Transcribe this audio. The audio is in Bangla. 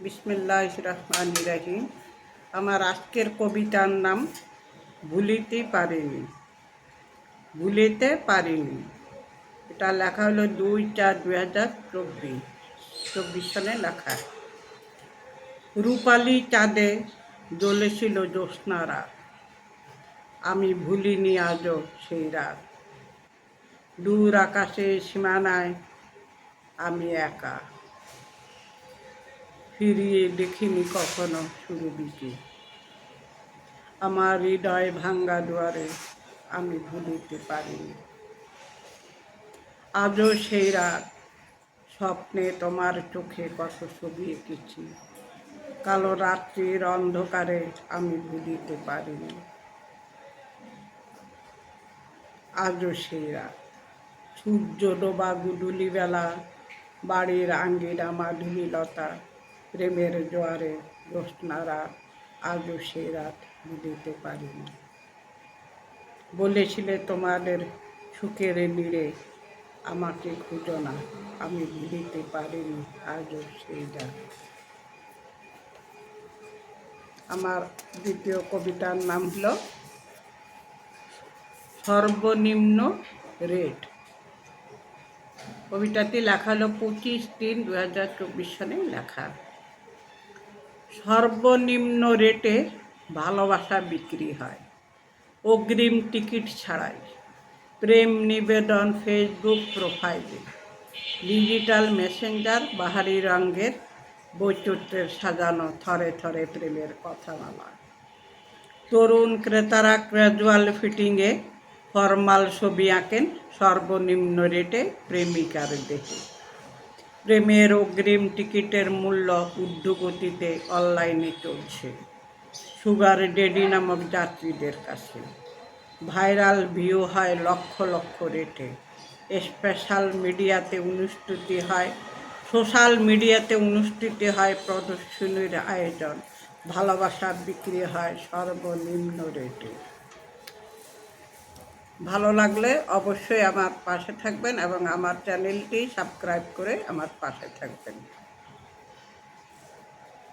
বিসমিল্লাহির রহমানির রহিম। আমার আজকের কবিতার নাম ভুলিতে পারিনি। ভুলিতে পারিনি, এটা লেখা হলো 2/4/2024 সালে লেখা। রূপালী চাঁদে জ্বলেছিল জ্যোৎস্নারা, আমি ভুলিনি আজও সেই রাত। দূর আকাশের সীমানায় আমি একা, ফিরিয়ে দেখিনি কখনো সুরভিকে। আমার হৃদয় ভাঙ্গা দুয়ারে আমি ভুলিতে পারিনি। আজও সেই রাত, স্বপ্নে তোমার চোখে কত ছবি এঁকেছি। কালো রাত্রির অন্ধকারে আমি ভুলিতে পারিনি। আজও সেই রাত, সূর্য ডোবা গুডুলি বেলা, বাড়ির আঙ্গিনা মাধুরীলতা, প্রেমের জোয়ারে জ্যোৎস্নারা, আজও সেই রাত ভুলিতে পারিনি। বলেছিলে তোমাদের সুখের নীড়ে আমাকে খুঁজো না, আমি ভুলিতে পারিনি আজও সেই রাত। আমার দ্বিতীয় কবিতার নাম হলো সর্বনিম্ন রেট। কবিতাটি লেখা হলো 25/3/2024 সালে লেখা। সর্বনিম্ন রেটে ভালোবাসা বিক্রি হয়, অগ্রিম টিকিট ছাড়াই। প্রেম নিবেদন ফেসবুক প্রোফাইলে, ডিজিটাল মেসেঞ্জার বাহারি রঙের বৈচিত্র্যের সাজানো থরে থরে প্রেমের কথামালা। তরুণ ক্রেতারা ক্যাজুয়াল ফিটিংয়ে ফরমাল ছবি আঁকেন সর্বনিম্ন রেটে প্রেমিকার দেখে। প্রেমের অগ্রিম টিকিটের মূল্য ঊর্ধ্বগতিতে অনলাইনে চলছে সুগার ডেডি নামক যাত্রীদের কাছে। ভাইরাল ভিউ হয় লক্ষ লক্ষ রেটে। সোশ্যাল মিডিয়াতে অনুষ্ঠিত হয় প্রদর্শনীর আয়োজন। ভালোবাসা বিক্রি হয় সর্বনিম্ন রেটে। ভালো লাগলে অবশ্যই আমার পাশে থাকবেন এবং আমার চ্যানেলটি সাবস্ক্রাইব করে আমার পাশে থাকবেন।